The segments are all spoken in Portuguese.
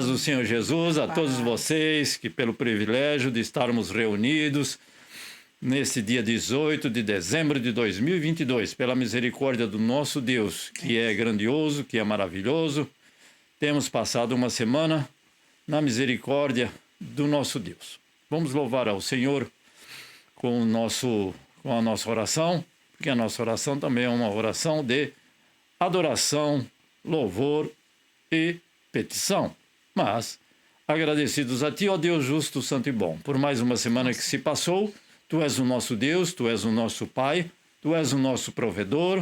paz do Senhor Jesus a todos vocês que, pelo privilégio de estarmos reunidos nesse dia 18 de dezembro de 2022, pela misericórdia do nosso Deus, que é grandioso, que é maravilhoso, temos passado uma semana na misericórdia do nosso Deus. Vamos louvar ao Senhor com a nossa oração, porque a nossa oração também é uma oração de adoração, louvor e petição. Mas, agradecidos a Ti, ó Deus justo, santo e bom, por mais uma semana que se passou. Tu és o nosso Deus, Tu és o nosso Pai, Tu és o nosso provedor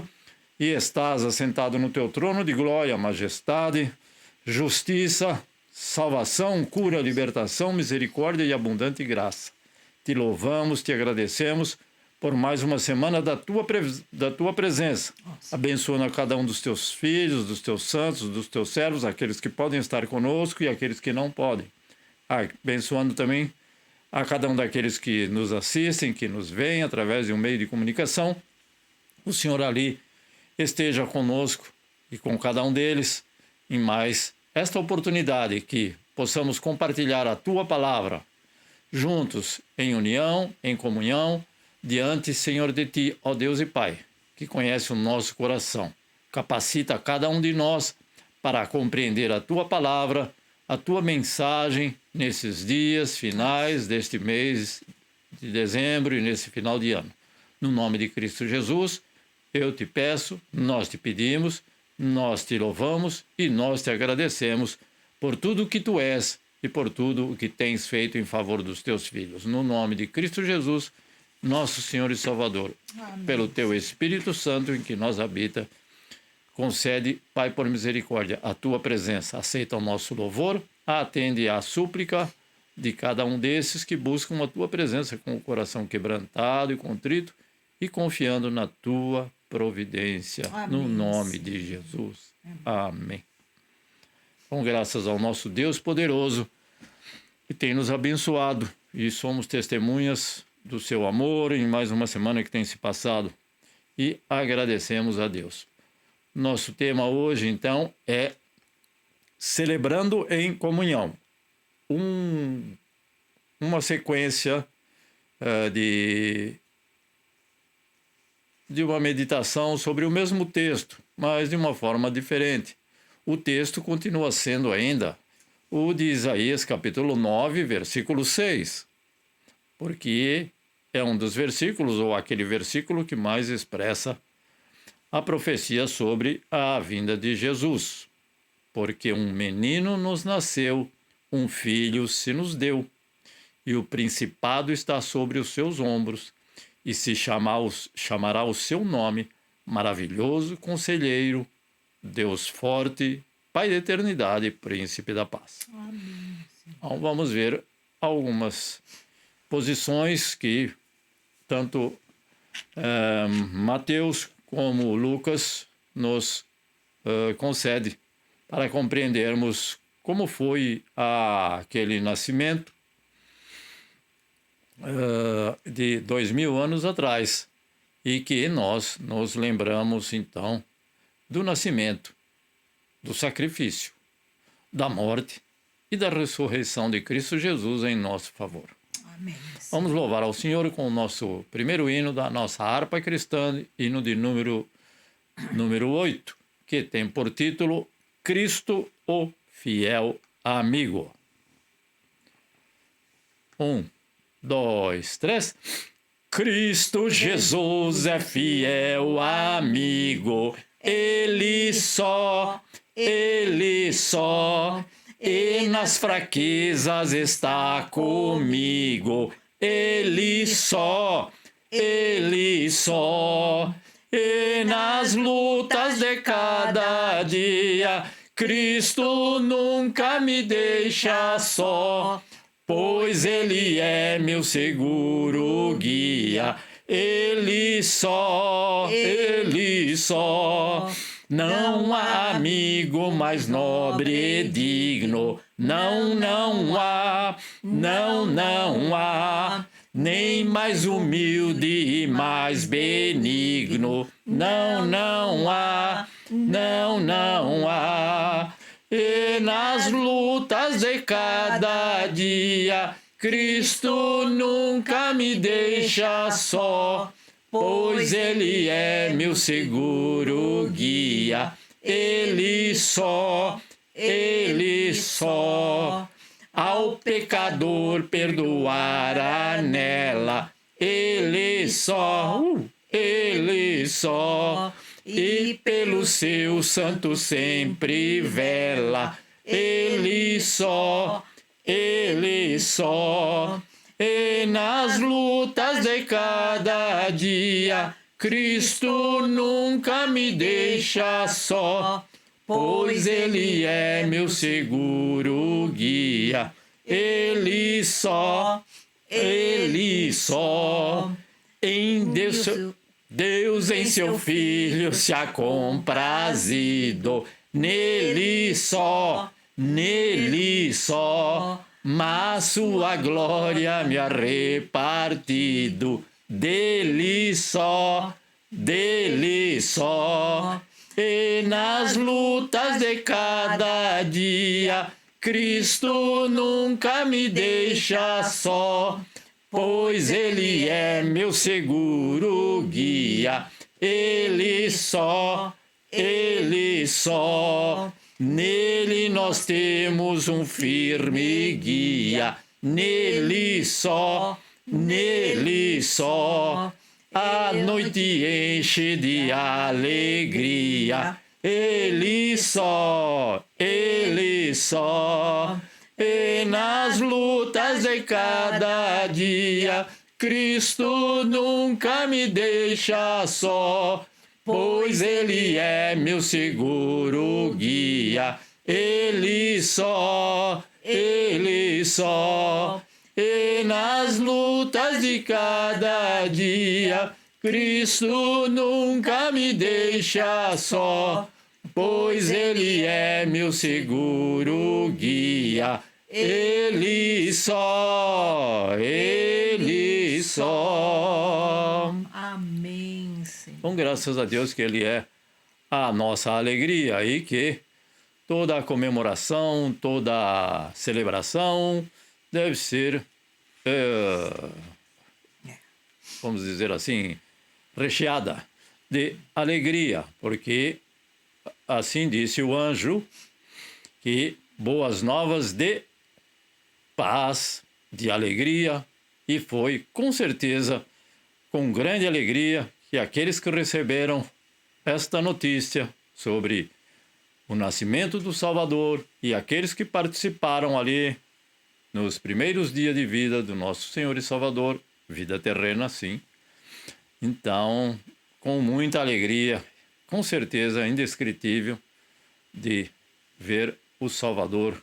e estás assentado no Teu trono de glória, majestade, justiça, salvação, cura, libertação, misericórdia e abundante graça. Te louvamos, Te agradecemos por mais uma semana da tua presença. Abençoa a cada um dos Teus filhos, dos Teus santos, dos Teus servos, aqueles que podem estar conosco e aqueles que não podem. Abençoando também a cada um daqueles que nos assistem, que nos veem através de um meio de comunicação. O Senhor ali esteja conosco e com cada um deles em mais esta oportunidade que possamos compartilhar a Tua palavra juntos, em união, em comunhão, diante, Senhor, de Ti, ó Deus e Pai, que conhece o nosso coração. Capacita cada um de nós para compreender a Tua palavra, a Tua mensagem nesses dias finais deste mês de dezembro e nesse final de ano. No nome de Cristo Jesus, eu te peço, nós te pedimos, nós te louvamos e nós te agradecemos por tudo o que Tu és e por tudo o que tens feito em favor dos Teus filhos. No nome de Cristo Jesus, nosso Senhor e Salvador, amém. Pelo Teu Espírito Santo em que nós habita, concede, Pai, por misericórdia, a Tua presença. Aceita o nosso louvor, atende à súplica de cada um desses que buscam a Tua presença com o coração quebrantado e contrito e confiando na Tua providência, amém. No nome de Jesus. Amém. Com graças ao nosso Deus poderoso, que tem nos abençoado e somos testemunhas do seu amor em mais uma semana que tem se passado e agradecemos a Deus. Nosso tema hoje, então, é Celebrando em Comunhão. Uma sequência de uma meditação sobre o mesmo texto, mas de uma forma diferente. O texto continua sendo ainda o de Isaías, capítulo 9, versículo 6, porque é um dos versículos, ou aquele versículo que mais expressa a profecia sobre a vinda de Jesus. Porque um menino nos nasceu, um filho se nos deu, e o principado está sobre os seus ombros, e se chamará o seu nome, Maravilhoso Conselheiro, Deus Forte, Pai da Eternidade, Príncipe da Paz. Amém. Então vamos ver algumas posições que tanto Mateus como Lucas nos concede para compreendermos como foi aquele nascimento de 2000 anos atrás e que nós nos lembramos então do nascimento, do sacrifício, da morte e da ressurreição de Cristo Jesus em nosso favor. Amém. Vamos louvar ao Senhor com o nosso primeiro hino da nossa harpa cristã, hino de número 8, que tem por título Cristo, o Fiel Amigo. 1, 2, 3. Cristo Jesus é fiel amigo, Ele só, e nas fraquezas está comigo, Ele só, e nas lutas de cada dia, Cristo nunca me deixa só, pois Ele é meu seguro guia, Ele só, não há amigo mais nobre e digno, não há, nem mais humilde e mais benigno, não há, E nas lutas de cada dia, Cristo nunca me deixa só, pois Ele é meu seguro guia. Ele só, ao pecador perdoará nela. Ele só, e pelo seu santo sempre vela. Ele só, e nas lutas de cada dia, Cristo nunca me deixa só, pois Ele é meu seguro guia. Ele só, em Deus em seu Filho se ha comprazido, nele só, mas sua glória me ha repartido, dele só, e nas lutas de cada dia, Cristo nunca me deixa só, pois Ele é meu seguro guia. Ele só, nele nós temos um firme guia. Nele só, a noite enche de alegria. Ele só, e nas lutas de cada dia, Cristo nunca me deixa só, pois Ele é meu seguro guia. Ele só, e nas lutas de cada dia, Cristo nunca me deixa só, pois Ele é meu seguro guia. Ele só, Amém, Senhor. Então, graças a Deus que Ele é a nossa alegria e que toda a comemoração, toda a celebração deve ser, vamos dizer assim, recheada de alegria, porque assim disse o anjo, que boas novas de paz, de alegria, e foi com certeza com grande alegria que aqueles que receberam esta notícia sobre o nascimento do Salvador e aqueles que participaram ali nos primeiros dias de vida do nosso Senhor e Salvador, vida terrena, sim. Então, com muita alegria, com certeza indescritível, de ver o Salvador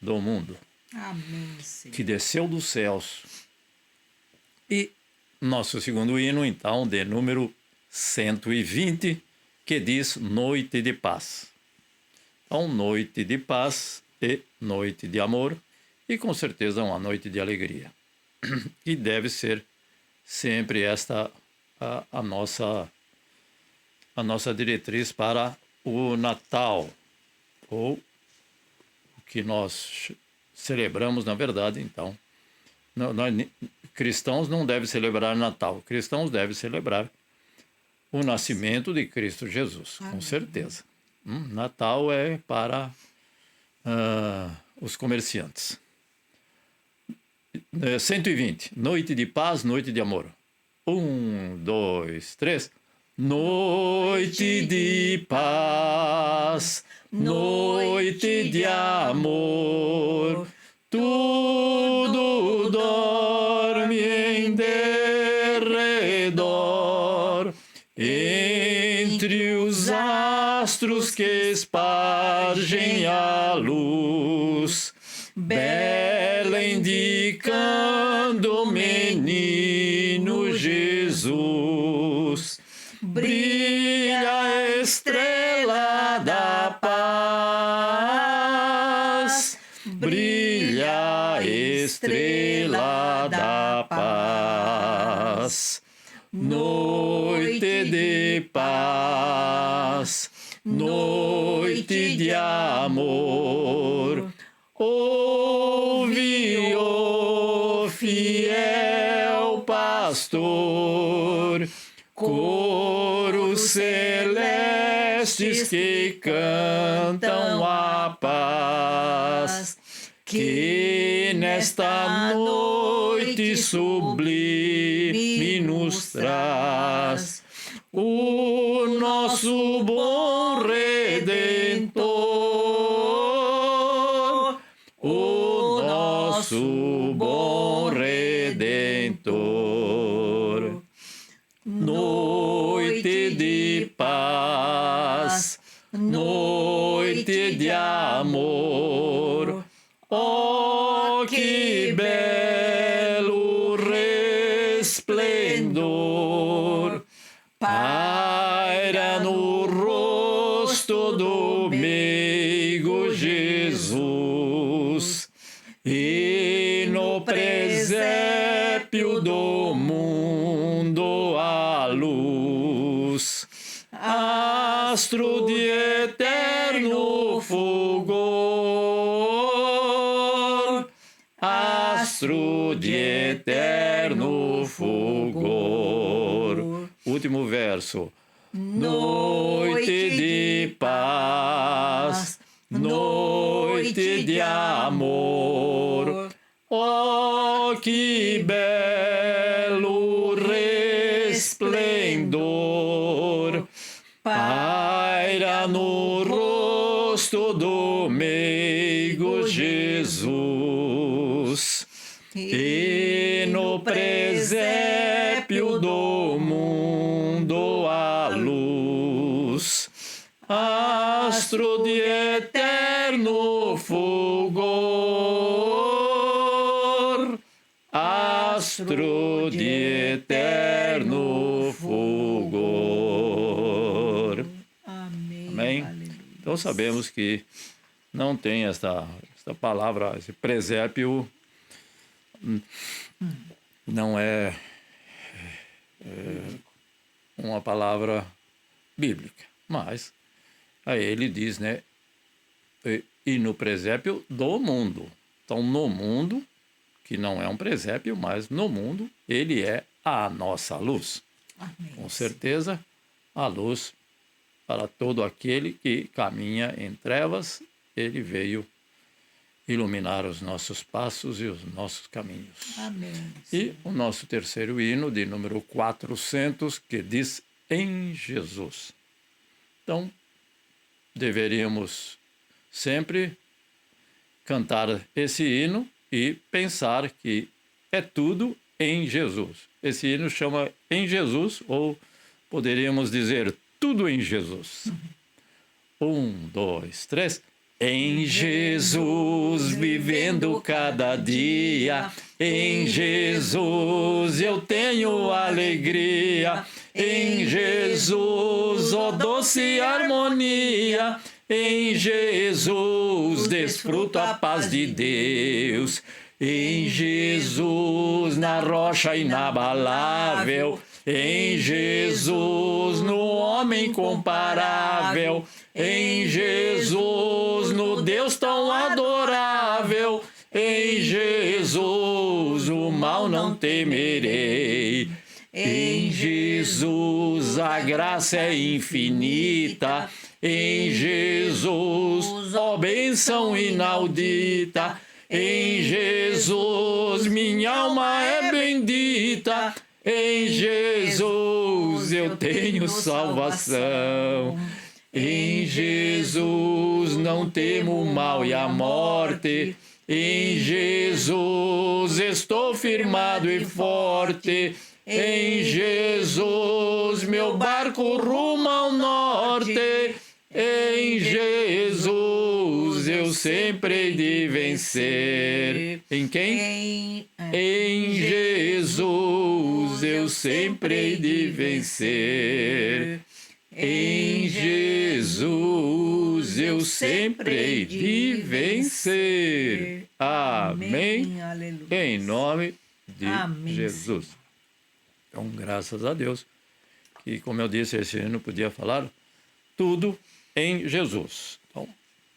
do mundo, Amém, Senhor. que desceu dos céus. E nosso segundo hino, então, de número 120, que diz Noite de Paz. Então, noite de paz e noite de amor, e com certeza uma noite de alegria. E deve ser sempre esta a nossa diretriz para o Natal, ou o que nós celebramos, na verdade. Então, nós cristãos não devem celebrar Natal, cristãos devem celebrar o nascimento de Cristo Jesus, com certeza. Natal é para os comerciantes. 120, noite de paz, noite de amor. 1, 2, 3. Noite de paz, noite de amor, tudo dorme em derredor, entre os astros que espargem a luz, bela indicando o menino Jesus. Brilha a estrela da paz, brilha a estrela da paz. Noite de paz, noite de amor. Ouve, ó fiel pastor, coros celestes que cantam a paz, que nesta noite sublime nos traz o nosso bom Redentor, o nosso bom Redentor. Noite de paz, noite de amor, oh, que belo resplendor paira no rosto do meigo Jesus e no presépio do mundo a luz, astro de eterno fulgor, astro de eterno fulgor. Último verso. Noite de paz, noite de amor, oh, que belo resplendor paira no rosto do meigo Jesus e no presépio do mundo a luz, astro de eterno fulgor, astro de eterno fulgor. Amém. Amém? Aleluia. Então sabemos que não tem esta palavra, esse presépio não é uma palavra bíblica, mas aí ele diz, né, e no presépio do mundo. Então, no mundo, que não é um presépio, mas no mundo, ele é a nossa luz. Amém. Com certeza, a luz para todo aquele que caminha em trevas, ele veio iluminar os nossos passos e os nossos caminhos. Amém. E o nosso terceiro hino, de número 400, que diz em Jesus. Então, deveríamos sempre cantar esse hino e pensar que é tudo em Jesus. Esse hino chama Em Jesus, ou poderíamos dizer tudo em Jesus. 1, 2, 3. Em Jesus, vivendo cada dia, em Jesus eu tenho alegria, em Jesus, ó doce harmonia, em Jesus desfruto a paz de Deus, em Jesus na rocha inabalável, em Jesus no homem incomparável, em Jesus no Deus tão adorável, em Jesus o mal não temerei. Em Jesus a graça é infinita, em Jesus, ó bênção inaudita, em Jesus minha alma é bendita, em Jesus eu tenho salvação. Em Jesus não temo o mal e a morte, em Jesus estou firmado e forte, em Jesus meu barco rumo ao norte, em Jesus eu sempre hei de vencer. Em quem? Em Jesus eu sempre hei de vencer. Em Jesus eu sempre hei de vencer. Amém. Aleluia. Em nome de Amém, Jesus. Então, graças a Deus, que, como eu disse, esse ano podia falar tudo em Jesus. Então,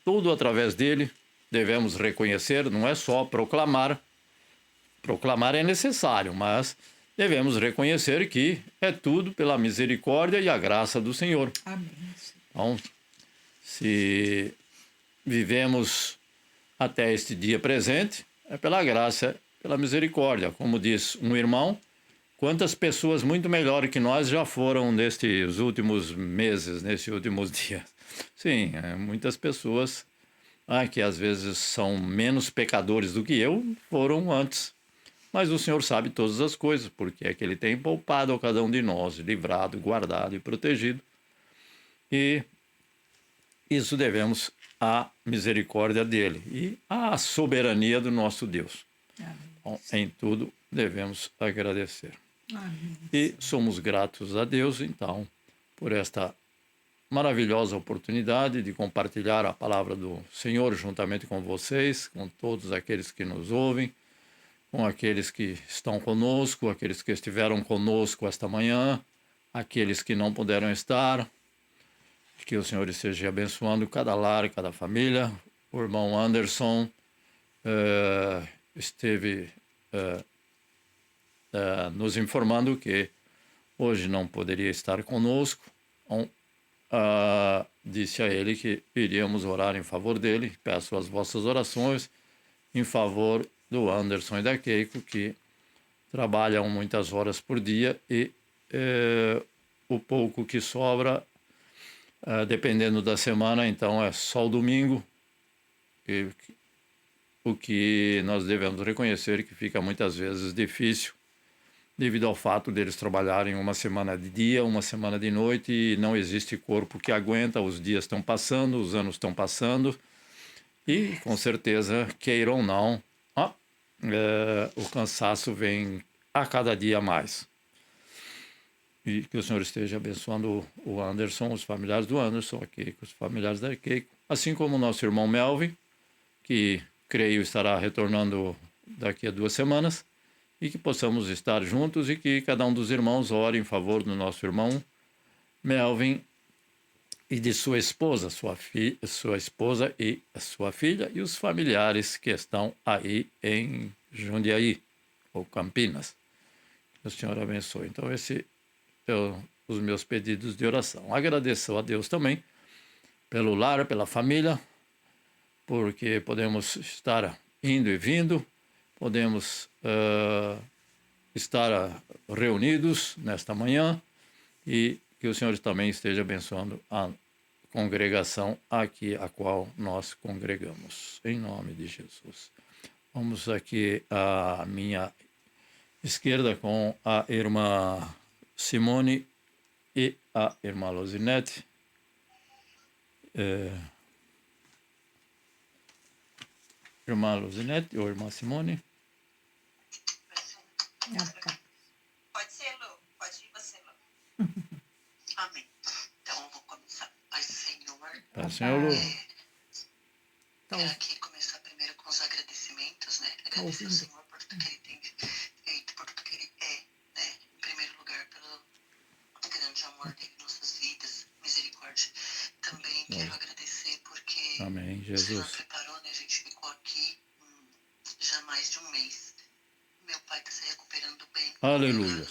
tudo através dele devemos reconhecer, não é só proclamar. Proclamar é necessário, mas devemos reconhecer que é tudo pela misericórdia e a graça do Senhor. Amém, Senhor. Então, se vivemos até este dia presente, é pela graça, pela misericórdia. Como diz um irmão, quantas pessoas muito melhores que nós já foram nestes últimos meses, nesses últimos dias. Sim, muitas pessoas que às vezes são menos pecadores do que eu, foram antes. Mas o Senhor sabe todas as coisas, porque é que Ele tem poupado a cada um de nós, livrado, guardado e protegido. E isso devemos à misericórdia dele e à soberania do nosso Deus. Amém. Bom, em tudo devemos agradecer. Amém. E somos gratos a Deus, então, por esta maravilhosa oportunidade de compartilhar a palavra do Senhor juntamente com vocês, com todos aqueles que nos ouvem, com aqueles que estão conosco, aqueles que estiveram conosco esta manhã, aqueles que não puderam estar. Que o Senhor esteja abençoando cada lar, cada família. O irmão Anderson esteve nos informando que hoje não poderia estar conosco. Então, disse a ele que iríamos orar em favor dele. Peço as vossas orações em favor do Anderson e da Keiko, que trabalham muitas horas por dia e o pouco que sobra, dependendo da semana, então é só o domingo, e o que nós devemos reconhecer que fica muitas vezes difícil, devido ao fato deles trabalharem uma semana de dia, uma semana de noite, e não existe corpo que aguenta, os dias estão passando, os anos estão passando, e com certeza, queiram ou não, o cansaço vem a cada dia mais. E que o Senhor esteja abençoando o Anderson, os familiares do Anderson, a Keiko, os familiares da Keiko, assim como o nosso irmão Melvin, que creio estará retornando daqui a 2 semanas, e que possamos estar juntos e que cada um dos irmãos ore em favor do nosso irmão Melvin e de sua esposa, sua esposa e a sua filha, e os familiares que estão aí em Jundiaí, ou Campinas. Que o Senhor abençoe. Então, os meus pedidos de oração. Agradeço a Deus também pelo lar, pela família, porque podemos estar indo e vindo, podemos estar reunidos nesta manhã e que o Senhor também esteja abençoando a congregação aqui a qual nós congregamos. Em nome de Jesus. Vamos aqui à minha esquerda com a irmã Simone e a irmã Lozinete. Irmã Lozinete ou irmã Simone? Pode ser, Lu. Pode ir você, Lu. Amém. Então, eu vou começar. Pai Senhor. Pai Senhor, Lu. Quero aqui começar primeiro com os agradecimentos, né? Agradecer ao Senhor por tudo que Ele tem feito, por tudo que Ele é, né? Em primeiro lugar, pelo grande amor dele em nossas vidas, misericórdia. Também quero agradecer porque Amém, o Senhor Jesus. preparou, né? A gente ficou aqui já mais de um mês. Meu pai está se recuperando bem. Aleluia.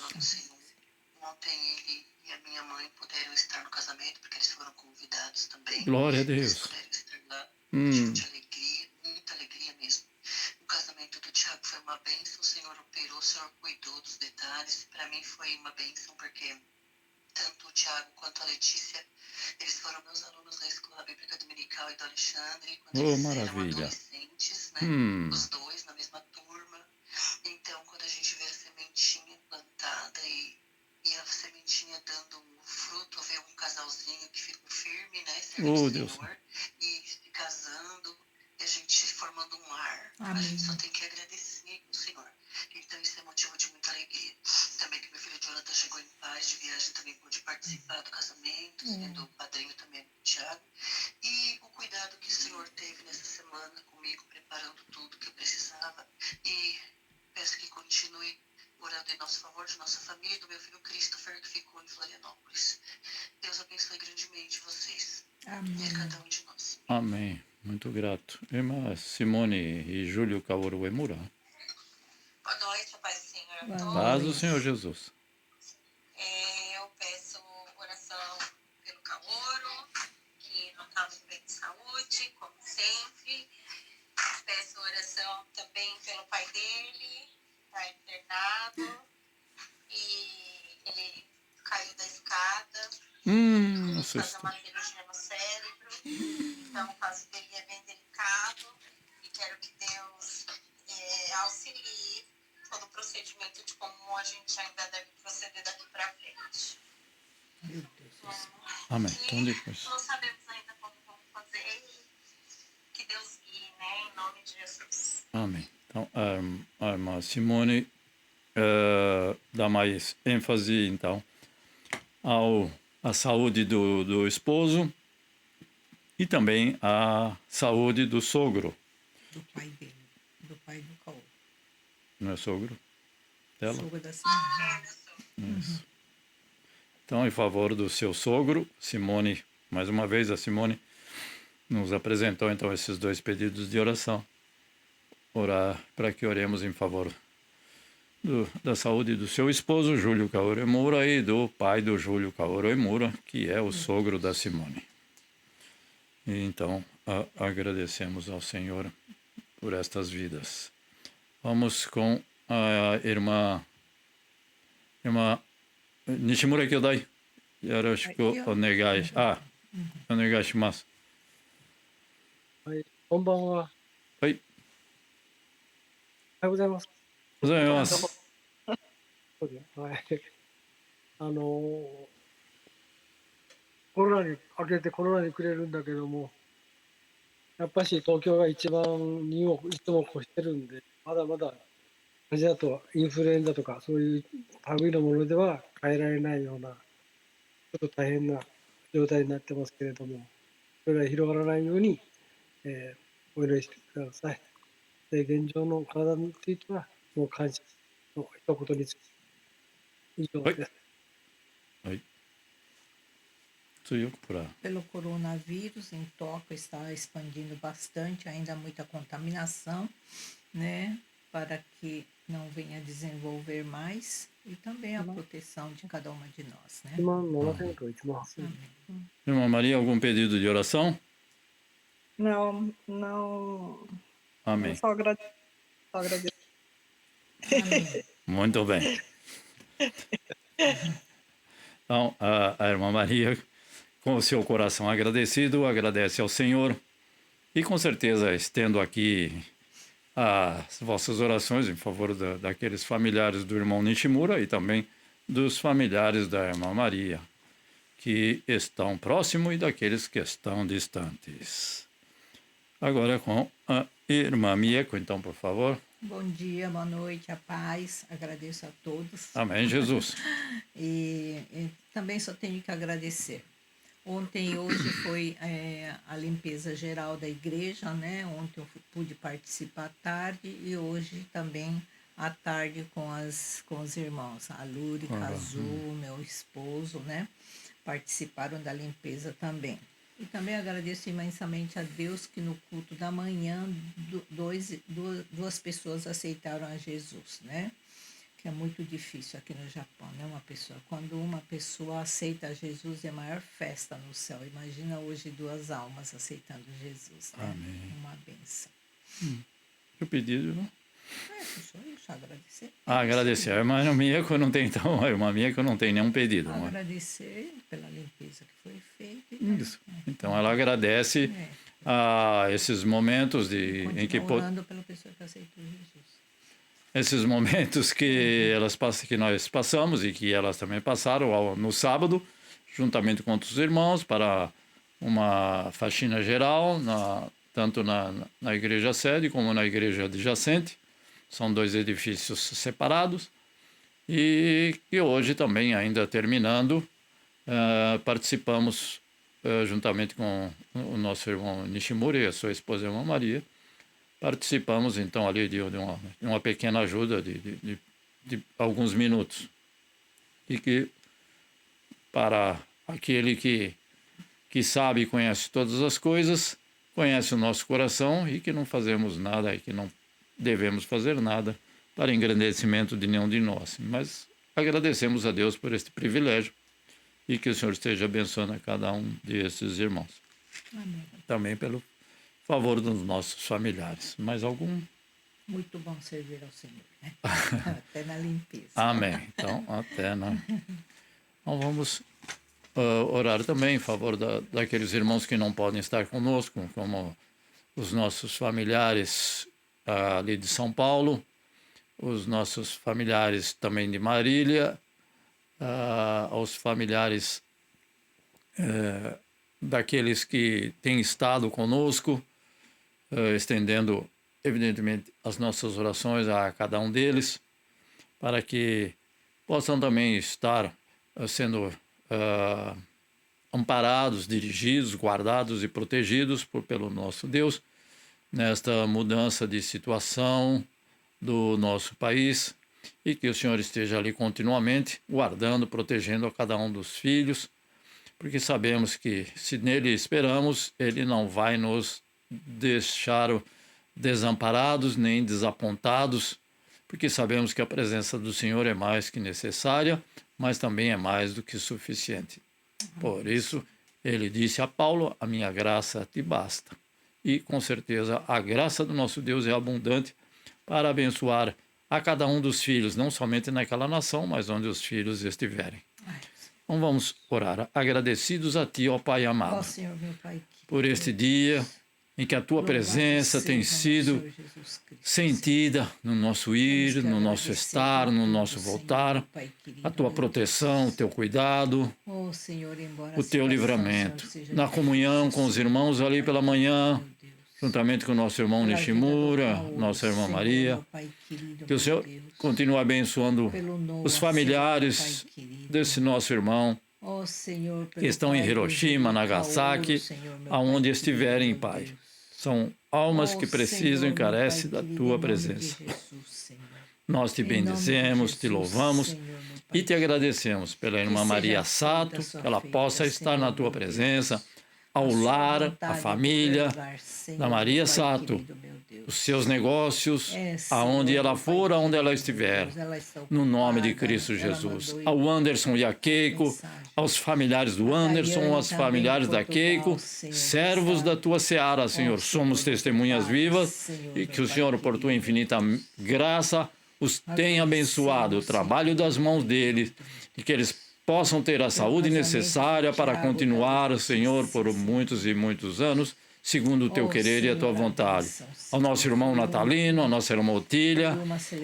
Ontem ele e a minha mãe puderam estar no casamento, porque eles foram convidados também. Glória a Eles Deus. puderam estar lá, motivo de alegria, muita alegria mesmo. O casamento do Tiago foi uma bênção, o Senhor operou, o Senhor cuidou dos detalhes. Para mim foi uma bênção, porque tanto o Tiago quanto a Letícia, eles foram meus alunos da Escola Bíblica Dominical e do Alexandre, quando eles eram maravilha. adolescentes, né? Os dois na mesma turma. Então, quando a gente vê a sementinha plantada e a sementinha dando fruto, ver um casalzinho que ficou firme, né? Servindo o Deus. Senhor, e se casando, e a gente formando um lar. Amém. A gente só tem que agradecer ao Senhor. Então, isso é motivo de muita alegria. Também que meu filho Jonathan chegou em paz de viagem, também pôde participar do casamento, sendo o padrinho também do Tiago. E o cuidado que o Senhor teve nessa semana comigo, preparando tudo que eu precisava. E peço que continue orando em nosso favor, de nossa família, do meu filho Christopher, que ficou em Florianópolis. Deus abençoe grandemente vocês. e a Amém. cada um de nós. Amém. Muito grato. Irmã Simone e Júlio Kaoru Emura. Boa noite, Pai Senhor a Boa todos. Paz do Senhor Jesus. Eu peço oração pelo Kaoru, que não está muito bem de saúde, como sempre. Peço oração também pelo pai dele, está internado. E ele caiu da escada e fazer Assusta. uma cirurgia no cérebro. Então, o caso dele é bem delicado e quero que Deus auxilie todo o procedimento de como a gente ainda deve proceder daqui para frente. Meu Deus do céu. Amém. Então depois. Não sabemos ainda como vamos fazer e que Deus guie, né? Em nome de Jesus. Amém. Então, a irmã Simone dá mais ênfase, então, à saúde do esposo e também à saúde do sogro. Do pai dele. Do pai do Caô. Não é sogro dela? Sogro da Simone. Meu Deus. Isso. Então, em favor do seu sogro, Simone, mais uma vez a Simone nos apresentou então esses dois pedidos de oração. Orar para que oremos em favor da saúde do seu esposo, Júlio Kaoru Emura, e do pai do Júlio Kaoru Emura, que é o sogro da Simone. E então, agradecemos ao Senhor por estas vidas. Vamos com a irmã Nishimura Kyodai. Yoroshiku onegai. Onegaishimasu. はい、こんばんは。はい。おはようございます。おはようございます。そうですはい。コロナに明けてコロナにくれるんだけども、やっぱし東京が一番2をいつも越してるんで、まだまだアジアとインフルエンザとかそういう類のものでは変えられないような、ちょっと大変な状態になってますけれども、それが広がらないように、お祈りしてください。で、現状の体については、もう感謝の一言につき、以上です。Pelo coronavírus, em Tóquio está expandindo bastante, ainda há muita contaminação, né? Para que não venha desenvolver mais e também a proteção de cada uma de nós, né? 17000と18000。 Irmã Maria, algum pedido de oração? Não, não. Amém. Eu só agradeço. Amém. Muito bem. Então, a irmã Maria, com o seu coração agradecido, agradece ao Senhor e com certeza estendo aqui as vossas orações em favor daqueles familiares do irmão Nishimura e também dos familiares da irmã Maria, que estão próximos e daqueles que estão distantes. Agora com a irmã Mieko, então, por favor. Bom dia, boa noite, a paz. Agradeço a todos. Amém, Jesus. E também só tenho que agradecer. Ontem e hoje foi a limpeza geral da igreja, né? Ontem eu pude participar à tarde e hoje também à tarde com os irmãos. A Luri, Kazu, meu esposo, né? Participaram da limpeza também. E também agradeço imensamente a Deus que no culto da manhã duas pessoas aceitaram a Jesus, né? Que é muito difícil aqui no Japão, né? Quando uma pessoa aceita a Jesus é a maior festa no céu. Imagina hoje 2 almas aceitando Jesus, né? Amém. Uma benção. O pedido, não? Só agradecer. Agradecer. A irmã Mieko não tem, então, a irmã Mieko não tem nenhum pedido. Não é? Agradecer pela limpeza que foi feita. Isso. Então ela agradece a esses momentos em que orando pela pessoa que aceitou Jesus. Esses momentos que que nós passamos e que elas também passaram no sábado, juntamente com outros irmãos, para uma faxina geral, tanto na igreja sede como na igreja adjacente. São 2 edifícios separados. E que hoje também, ainda terminando, participamos juntamente com o nosso irmão Nishimura e a sua esposa, a irmã Maria. Participamos, então, ali de uma pequena ajuda de alguns minutos. E que, para aquele que que sabe e conhece todas as coisas, conhece o nosso coração e que não fazemos nada e que não devemos fazer nada para engrandecimento de nenhum de nós. Mas agradecemos a Deus por este privilégio e que o Senhor esteja abençoando a cada um desses irmãos. Amém. Também pelo favor dos nossos familiares. Mais algum? Muito bom servir ao Senhor, né? Até na limpeza. Amém. Então, até, né? Então, vamos orar também em favor daqueles irmãos que não podem estar conosco, como os nossos familiares ali de São Paulo, os nossos familiares também de Marília, aos familiares daqueles que têm estado conosco, estendendo, evidentemente, as nossas orações a cada um deles, para que possam também estar sendo amparados, dirigidos, guardados e protegidos pelo nosso Deus nesta mudança de situação do nosso país e que o Senhor esteja ali continuamente guardando, protegendo a cada um dos filhos, porque sabemos que se nele esperamos, ele não vai nos deixar desamparados nem desapontados, porque sabemos que a presença do Senhor é mais que necessária, mas também é mais do que suficiente. Por isso, ele disse a Paulo, a minha graça te basta. E, com certeza, a graça do nosso Deus é abundante para abençoar a cada um dos filhos, não somente naquela nação, mas onde os filhos estiverem. Então, vamos orar, agradecidos a Ti, ó Pai amado, Ó Senhor, meu Pai, por este dia em que a Tua presença tem sido sentida no nosso ir, no nosso estar, no nosso voltar, a Tua proteção, o Teu cuidado, o Teu livramento. Na comunhão com os irmãos ali pela manhã, juntamente com o nosso irmão Nishimura, nossa irmã Maria, que o Senhor continue abençoando os familiares desse nosso irmão, que estão em Hiroshima, Nagasaki, aonde estiverem, Pai. São almas que precisam e carecem da Tua presença. Nós Te bendizemos, Te louvamos e Te agradecemos pela irmã Maria Sato, que ela possa estar na Tua presença, ao lar, à família da Maria Sato, os seus negócios, aonde ela for, aonde ela estiver, no nome de Cristo Jesus. Ao Anderson e a Keiko, aos familiares do Anderson, aos familiares da Keiko, servos da Tua seara, Senhor. Somos testemunhas vivas e que o Senhor, por Tua infinita graça, os tenha abençoado, o trabalho das mãos deles, e que eles possam ter a saúde necessária para continuar, Senhor, por muitos e muitos anos, segundo o Teu querer e a Tua vontade. Ao nosso irmão Natalino, à nossa irmã Otília,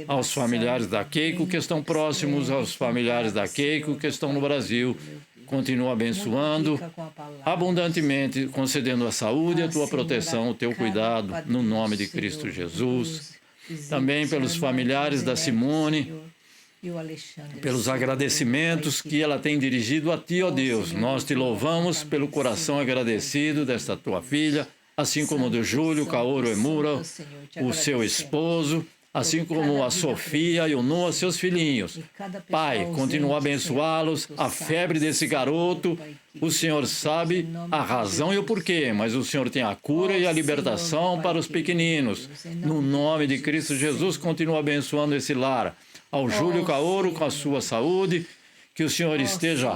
aos familiares da Keiko que estão próximos, aos familiares da Keiko que estão no Brasil, continua abençoando abundantemente, concedendo a saúde, a Tua proteção, o Teu cuidado, no nome de Cristo Jesus. Também pelos familiares da Simone, pelos agradecimentos que ela tem dirigido a Ti, ó Deus. Nós Te louvamos pelo coração agradecido desta Tua filha, assim como do Júlio, Kaoru Emura, o seu esposo, assim como a Sofia e o Noah, seus filhinhos. Pai, continua a abençoá-los, a febre desse garoto, o Senhor sabe a razão e o porquê, mas o Senhor tem a cura e a libertação para os pequeninos. No nome de Cristo Jesus, continua abençoando esse lar. Ao Júlio Kaoru, com a sua saúde, que o Senhor esteja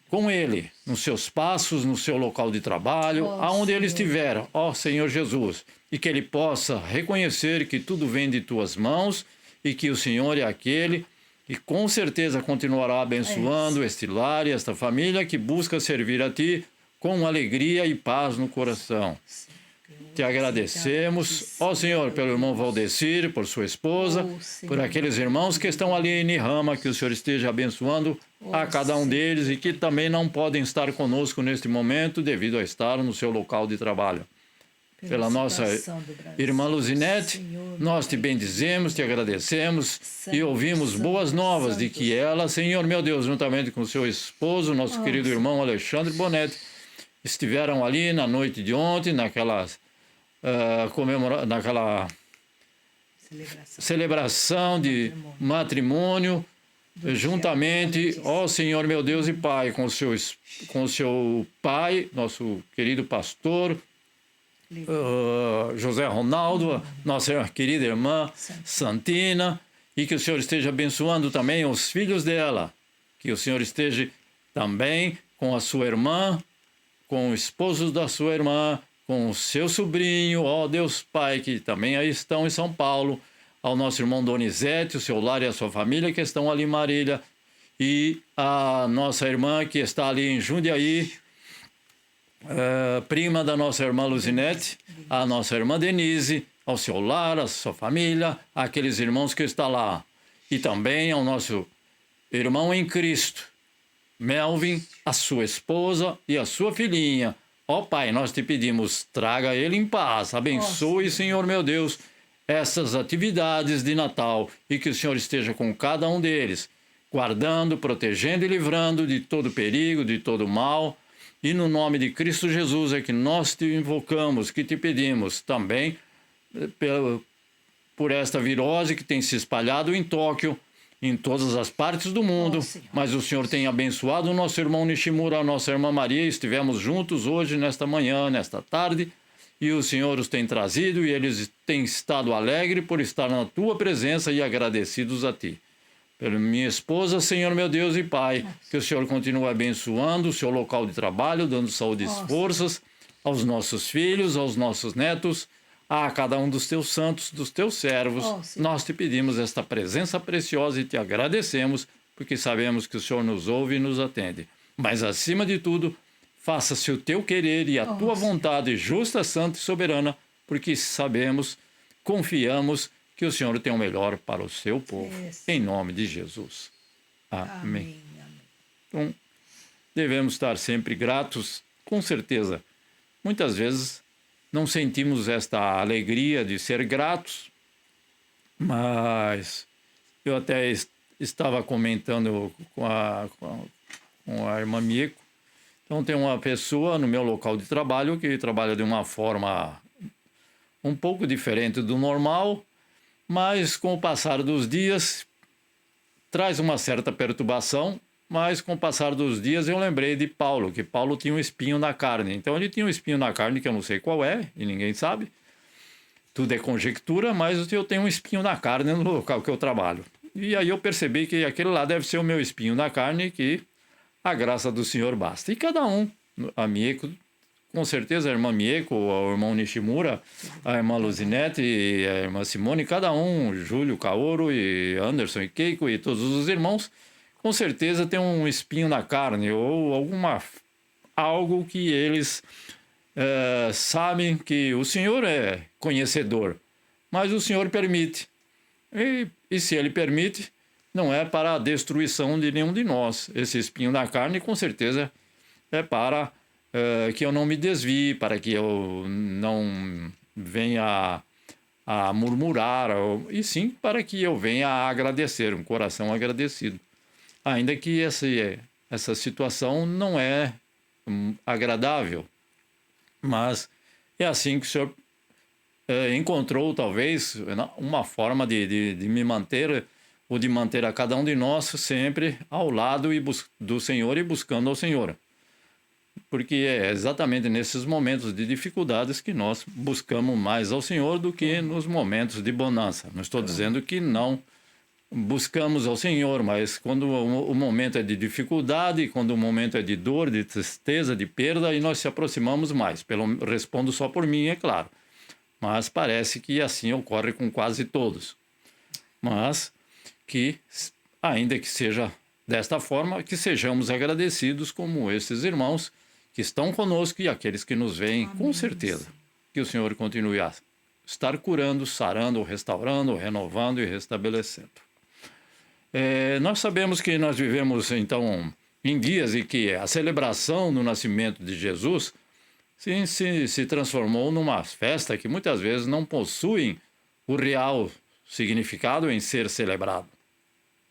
com ele, nos seus passos, no seu local de trabalho, aonde ele estiver, ó Senhor Jesus, e que ele possa reconhecer que tudo vem de Tuas mãos e que o Senhor é aquele que com certeza continuará abençoando este lar e esta família que busca servir a Ti com alegria e paz no coração. Te agradecemos, ó Senhor, pelo irmão Valdecir, por sua esposa, por aqueles irmãos que estão ali em Nihama, que o Senhor esteja abençoando a cada um deles e que também não podem estar conosco neste momento devido a estar no seu local de trabalho. Pela nossa irmã Luzinete, nós Te bendizemos, Te agradecemos e ouvimos boas novas de que ela, Senhor meu Deus, juntamente com seu esposo, nosso querido irmão Alexandre Bonetti, estiveram ali na noite de ontem, naquela celebração de matrimônio juntamente, ó Senhor meu Deus e Pai, com o seu pai, nosso querido pastor, José Ronaldo, nossa querida irmã Santina, e que o Senhor esteja abençoando também os filhos dela, que o Senhor esteja também com a sua irmã, com o esposo da sua irmã, com o seu sobrinho, ó Deus Pai, que também aí estão em São Paulo, ao nosso irmão Donizete, o seu lar e a sua família que estão ali em Marília, e a nossa irmã que está ali em Jundiaí, prima da nossa irmã Luzinete, a nossa irmã Denise, ao seu lar, a sua família, aqueles irmãos que estão lá, e também ao nosso irmão em Cristo, Melvin, a sua esposa e a sua filhinha. Ó Pai, nós te pedimos, traga ele em paz, abençoe, Senhor meu Deus, essas atividades de Natal e que o Senhor esteja com cada um deles, guardando, protegendo e livrando de todo perigo, de todo mal. E no nome de Cristo Jesus é que nós te invocamos, que te pedimos também por esta virose que tem se espalhado em Tóquio, em todas as partes do mundo, mas o Senhor tem abençoado o nosso irmão Nishimura, a nossa irmã Maria, estivemos juntos hoje, nesta manhã, nesta tarde, e o Senhor os tem trazido e eles têm estado alegres por estar na tua presença e agradecidos a ti. Pela minha esposa, Senhor meu Deus e Pai, que o Senhor continue abençoando o seu local de trabalho, dando saúde e forças aos nossos filhos, aos nossos netos, a cada um dos teus santos, dos teus servos. Nós te pedimos esta presença preciosa e te agradecemos, porque sabemos que o Senhor nos ouve e nos atende. Mas, acima de tudo, faça-se o teu querer e a tua vontade justa, santa e soberana, porque sabemos, confiamos que o Senhor tem o melhor para o seu povo. Em nome de Jesus. Amém. Então, devemos estar sempre gratos, com certeza. Muitas vezes não sentimos esta alegria de ser gratos, mas eu até estava comentando com a irmã Mieko. Então, tem uma pessoa no meu local de trabalho que trabalha de uma forma um pouco diferente do normal, mas com o passar dos dias traz uma certa perturbação, mas com o passar dos dias eu lembrei de Paulo, que Paulo tinha um espinho na carne. Então ele tinha um espinho na carne que eu não sei qual é, e ninguém sabe. Tudo é conjectura, mas eu tenho um espinho na carne no local que eu trabalho. E aí eu percebi que aquele lá deve ser o meu espinho na carne, que a graça do Senhor basta. E cada um, a Mieko, com certeza a irmã Mieko, o irmão Nishimura, a irmã Luzinete e a irmã Simone, cada um, Júlio, Kaoru e Anderson e Keiko e todos os irmãos, com certeza tem um espinho na carne ou algo que eles sabem que o Senhor é conhecedor, mas o Senhor permite. E se Ele permite, não é para a destruição de nenhum de nós. Esse espinho na carne, com certeza, é para que eu não me desvie, para que eu não venha a murmurar, e sim para que eu venha a agradecer, um coração agradecido. Ainda que essa situação não é agradável, mas é assim que o Senhor encontrou, talvez, uma forma de me manter, ou de manter a cada um de nós sempre ao lado do Senhor e buscando ao Senhor. Porque é exatamente nesses momentos de dificuldades que nós buscamos mais ao Senhor do que nos momentos de bonança. Não estou dizendo que não buscamos ao Senhor, mas quando o momento é de dificuldade, quando o momento é de dor, de tristeza, de perda, aí nós se aproximamos mais. Respondo só por mim, é claro. Mas parece que assim ocorre com quase todos. Mas que, ainda que seja desta forma, que sejamos agradecidos como esses irmãos que estão conosco e aqueles que nos veem, com certeza. Que o Senhor continue a estar curando, sarando, restaurando, renovando e restabelecendo. Nós sabemos que nós vivemos, então, em dias em que a celebração do nascimento de Jesus se transformou numa festa que muitas vezes não possuem o real significado em ser celebrado.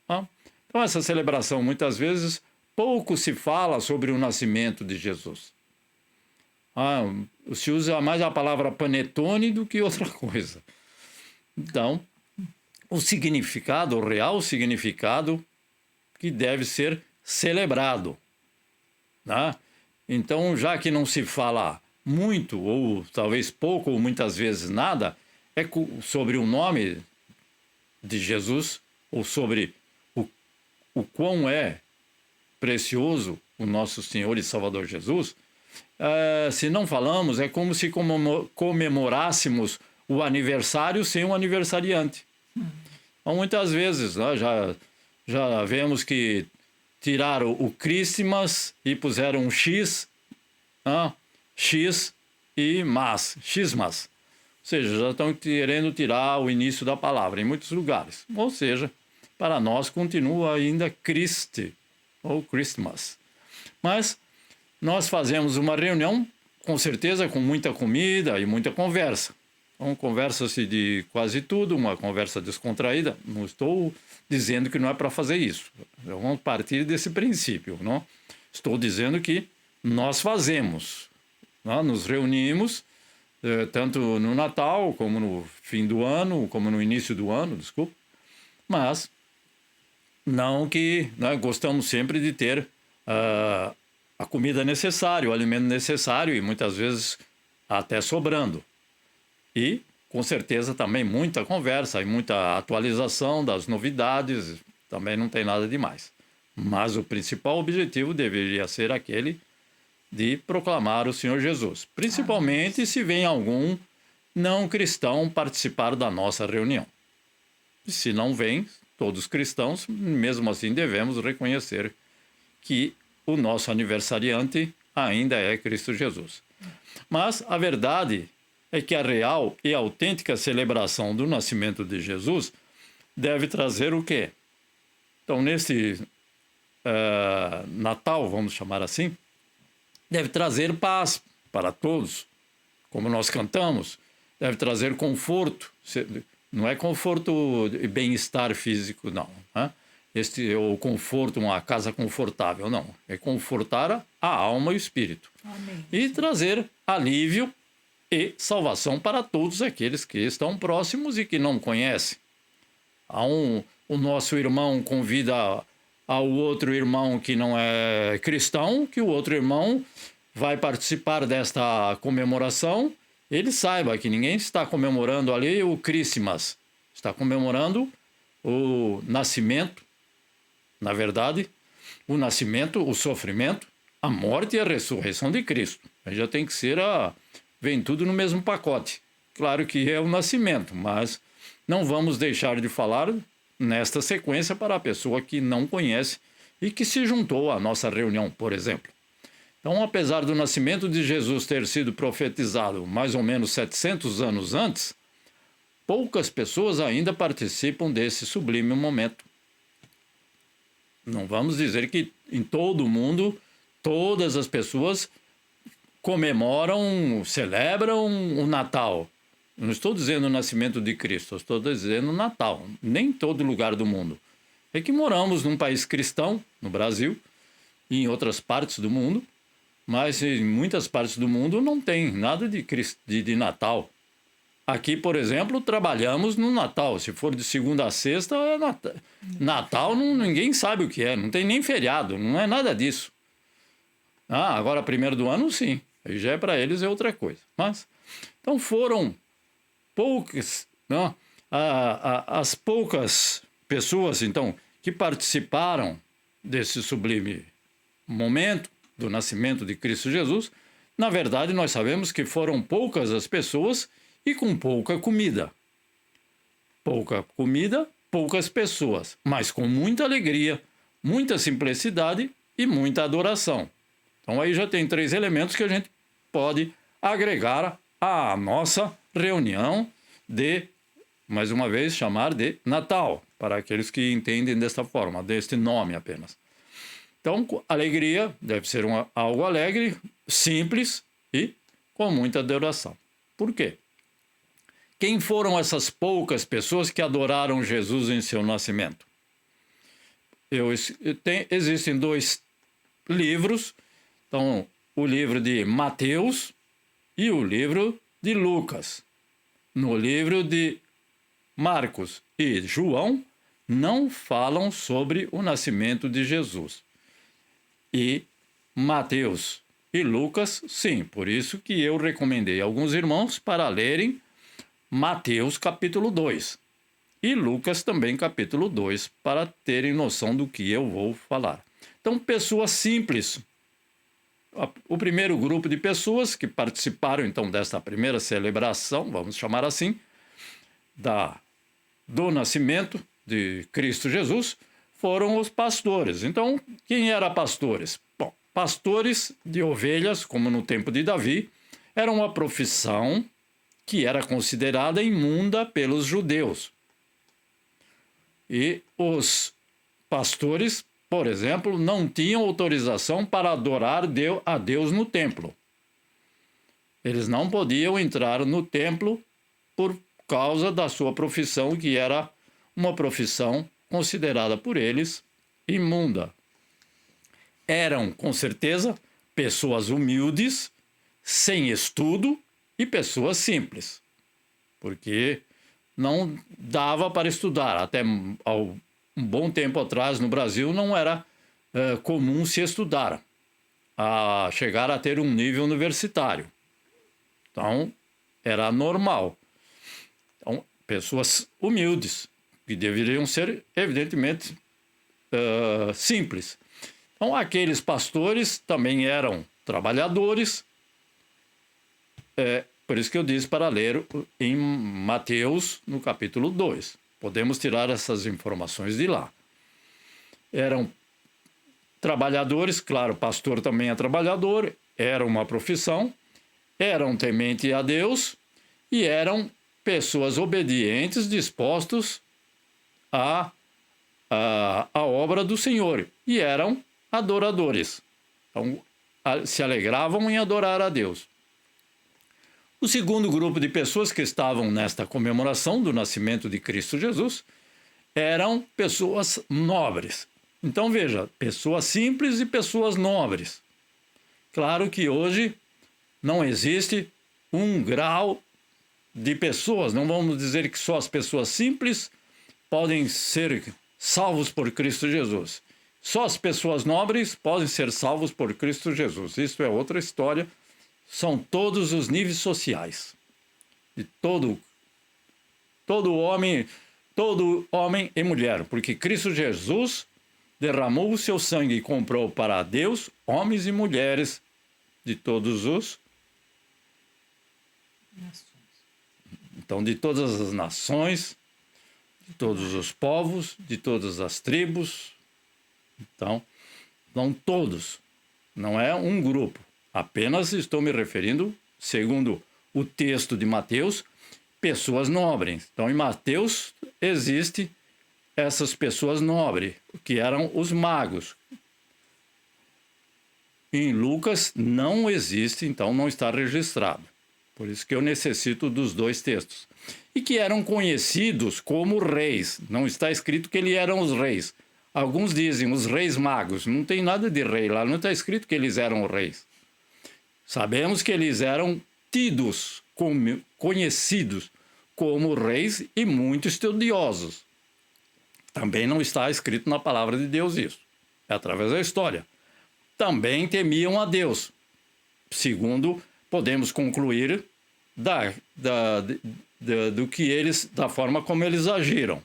Então, essa celebração, muitas vezes, pouco se fala sobre o nascimento de Jesus. Se usa mais a palavra panetone do que outra coisa. Então, o significado, o real significado, que deve ser celebrado, né? Então, já que não se fala muito, ou talvez pouco, ou muitas vezes nada, sobre o nome de Jesus, ou sobre o quão é precioso o nosso Senhor e Salvador Jesus, se não falamos, é como se comemorássemos o aniversário sem um aniversariante. Então, muitas vezes, né, já vemos que tiraram o Christmas e puseram um X, X e mas, Xmas. Ou seja, já estão querendo tirar o início da palavra em muitos lugares. Ou seja, para nós continua ainda Christi, ou Christmas. Mas nós fazemos uma reunião, com certeza, com muita comida e muita conversa. Então, conversa-se de quase tudo, uma conversa descontraída. Não estou dizendo que não é para fazer isso. Vamos partir desse princípio, não? Estou dizendo que nós fazemos. Não? Nos reunimos, tanto no Natal, como no fim do ano, como no início do ano, desculpa. Mas não que gostamos sempre de ter a comida necessária, o alimento necessário e muitas vezes até sobrando. E, com certeza, também muita conversa e muita atualização das novidades, também não tem nada demais. Mas o principal objetivo deveria ser aquele de proclamar o Senhor Jesus, principalmente se vem algum não cristão participar da nossa reunião. Se não vem, todos cristãos, mesmo assim devemos reconhecer que o nosso aniversariante ainda é Cristo Jesus. Mas a verdade é que a real e autêntica celebração do nascimento de Jesus deve trazer o quê? Então, nesse Natal, vamos chamar assim, deve trazer paz para todos, como nós cantamos, deve trazer conforto, não é conforto e bem-estar físico, não. Né? O conforto, uma casa confortável, não. É confortar a alma e o espírito. Amém. E trazer alívio e salvação para todos aqueles que estão próximos e que não conhecem. O nosso irmão convida ao outro irmão que não é cristão, que o outro irmão vai participar desta comemoração, ele saiba que ninguém está comemorando ali o Christmas, está comemorando o nascimento, na verdade, o nascimento, o sofrimento, a morte e a ressurreição de Cristo. Aí já tem que ser vem tudo no mesmo pacote. Claro que é o nascimento, mas não vamos deixar de falar nesta sequência para a pessoa que não conhece e que se juntou à nossa reunião, por exemplo. Então, apesar do nascimento de Jesus ter sido profetizado mais ou menos 700 anos antes, poucas pessoas ainda participam desse sublime momento. Não vamos dizer que em todo o mundo todas as pessoas comemoram, celebram o Natal. Não estou dizendo o nascimento de Cristo, estou dizendo o Natal. Nem em todo lugar do mundo. É que moramos num país cristão, no Brasil, e em outras partes do mundo, mas em muitas partes do mundo não tem nada de Natal. Aqui, por exemplo, trabalhamos no Natal. Se for de segunda a sexta, é Natal. Natal ninguém sabe o que é, não tem nem feriado, não é nada disso. Agora, primeiro do ano, sim. Aí já para eles é outra coisa. Mas, então foram poucas, não? As poucas pessoas, então, que participaram desse sublime momento do nascimento de Cristo Jesus, na verdade, nós sabemos que foram poucas as pessoas e com pouca comida. Pouca comida, poucas pessoas, mas com muita alegria, muita simplicidade e muita adoração. Então aí já tem 3 elementos que a gente pode agregar à nossa reunião de, mais uma vez, chamar de Natal, para aqueles que entendem desta forma, deste nome apenas. Então, alegria deve ser algo alegre, simples e com muita adoração. Por quê? Quem foram essas poucas pessoas que adoraram Jesus em seu nascimento? Existem 2 livros, então, o livro de Mateus e o livro de Lucas. No livro de Marcos e João, não falam sobre o nascimento de Jesus. E Mateus e Lucas, sim. Por isso que eu recomendei a alguns irmãos para lerem Mateus capítulo 2 e Lucas também capítulo 2, para terem noção do que eu vou falar. Então, pessoas simples. O primeiro grupo de pessoas que participaram, então, desta primeira celebração, vamos chamar assim, do nascimento de Cristo Jesus, foram os pastores. Então, quem eram pastores? Bom, pastores de ovelhas, como no tempo de Davi, era uma profissão que era considerada imunda pelos judeus. E os pastores, por exemplo, não tinham autorização para adorar a Deus no templo. Eles não podiam entrar no templo por causa da sua profissão, que era uma profissão considerada por eles imunda. Eram, com certeza, pessoas humildes, sem estudo e pessoas simples, porque não dava para estudar. Até um bom tempo atrás, no Brasil, não era comum se estudar, a chegar a ter um nível universitário. Então, era normal. Então, pessoas humildes, que deveriam ser, evidentemente, simples. Então, aqueles pastores também eram trabalhadores. Por isso que eu disse para ler em Mateus, no capítulo 2. Podemos tirar essas informações de lá. Eram trabalhadores, claro, pastor também é trabalhador, era uma profissão, eram tementes a Deus e eram pessoas obedientes, dispostos à obra do Senhor, e eram adoradores. Então, se alegravam em adorar a Deus. O segundo grupo de pessoas que estavam nesta comemoração do nascimento de Cristo Jesus eram pessoas nobres. Então, veja, pessoas simples e pessoas nobres. Claro que hoje não existe um grau de pessoas, não vamos dizer que só as pessoas simples podem ser salvos por Cristo Jesus. Só as pessoas nobres podem ser salvos por Cristo Jesus. Isso é outra história. São todos os níveis sociais. De todo homem e mulher. Porque Cristo Jesus derramou o seu sangue e comprou para Deus homens e mulheres de todos os... Então, de todas as nações, de todos os povos, de todas as tribos. Então, não todos. Não é um grupo. Apenas estou me referindo, segundo o texto de Mateus, pessoas nobres. Então, em Mateus existe essas pessoas nobres, que eram os magos. Em Lucas não existe, então não está registrado. Por isso que eu necessito dos dois textos. E que eram conhecidos como reis. Não está escrito que eles eram os reis. Alguns dizem os reis magos. Não tem nada de rei lá, não está escrito que eles eram reis. Sabemos que eles eram tidos, conhecidos como reis e muito estudiosos. Também não está escrito na palavra de Deus isso. É através da história. Também temiam a Deus. Segundo, podemos concluir do que eles, da forma como eles agiram.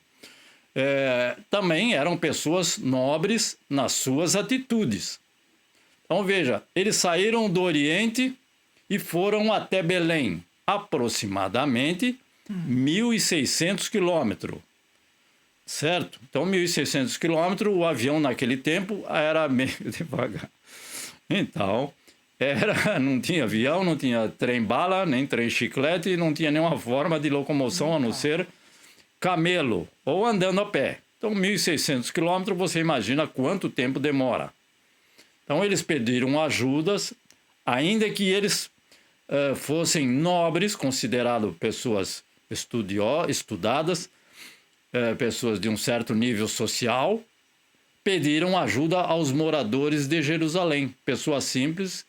Também eram pessoas nobres nas suas atitudes. Então, veja, eles saíram do Oriente e foram até Belém, aproximadamente 1.600 quilômetros, certo? Então, 1.600 quilômetros, o avião naquele tempo era meio devagar. Então, não tinha avião, não tinha trem-bala, nem trem-chiclete, não tinha nenhuma forma de locomoção a não ser camelo ou andando a pé. Então, 1.600 quilômetros, você imagina quanto tempo demora. Então, eles pediram ajudas, ainda que eles fossem nobres, considerados pessoas estudadas, pessoas de um certo nível social, pediram ajuda aos moradores de Jerusalém, pessoas simples,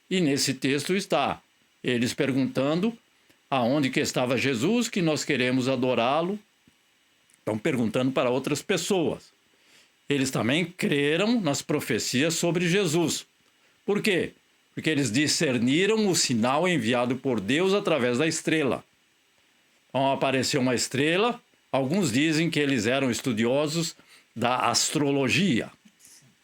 e nesse texto está eles perguntando aonde que estava Jesus, que nós queremos adorá-lo, Estão perguntando para outras pessoas. Eles também creram nas profecias sobre Jesus. Por quê? Porque eles discerniram o sinal enviado por Deus através da estrela. Então apareceu uma estrela. Alguns dizem que eles eram estudiosos da astrologia.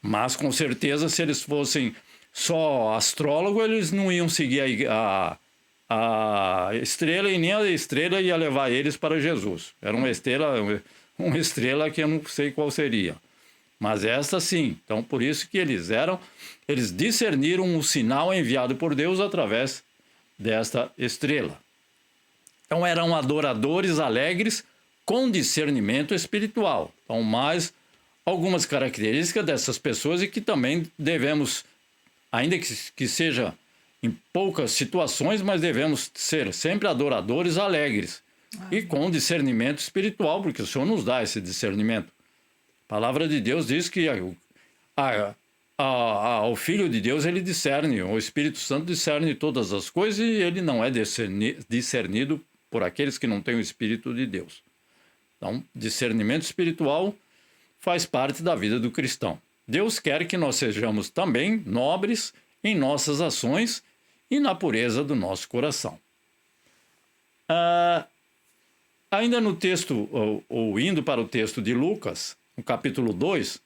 Mas, com certeza, se eles fossem só astrólogos, eles não iam seguir a estrela, e nem a estrela ia levar eles para Jesus. Era uma estrela que eu não sei qual seria. Mas esta sim. Então, por isso que eles discerniram o sinal enviado por Deus através desta estrela. Então, eram adoradores alegres com discernimento espiritual. Então, mais algumas características dessas pessoas e que também devemos, ainda que seja em poucas situações, mas devemos ser sempre adoradores alegres e com discernimento espiritual, porque o Senhor nos dá esse discernimento. A palavra de Deus diz que o Filho de Deus, ele discerne, o Espírito Santo discerne todas as coisas e ele não é discernido por aqueles que não têm o Espírito de Deus. Então, discernimento espiritual faz parte da vida do cristão. Deus quer que nós sejamos também nobres em nossas ações e na pureza do nosso coração. Ainda no texto, ou indo para o texto de Lucas, no capítulo 2,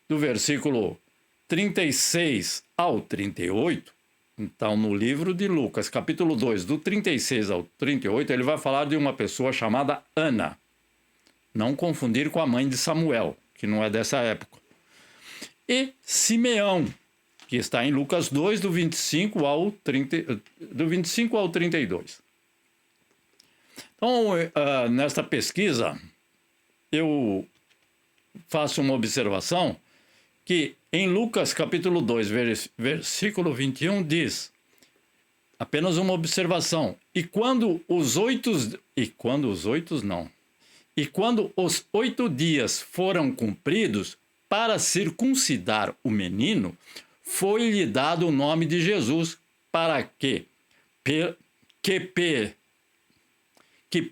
do versículo 36 ao 38, então no livro de Lucas, capítulo 2, do 36 ao 38, ele vai falar de uma pessoa chamada Ana. Não confundir com a mãe de Samuel, que não é dessa época. E Simeão, que está em Lucas 2, do 25 ao 32. Então, nesta pesquisa, eu faço uma observação que em Lucas capítulo 2, versículo 21, diz, apenas uma observação, e quando os 8 dias foram cumpridos para circuncidar o menino, foi-lhe dado o nome de Jesus, para que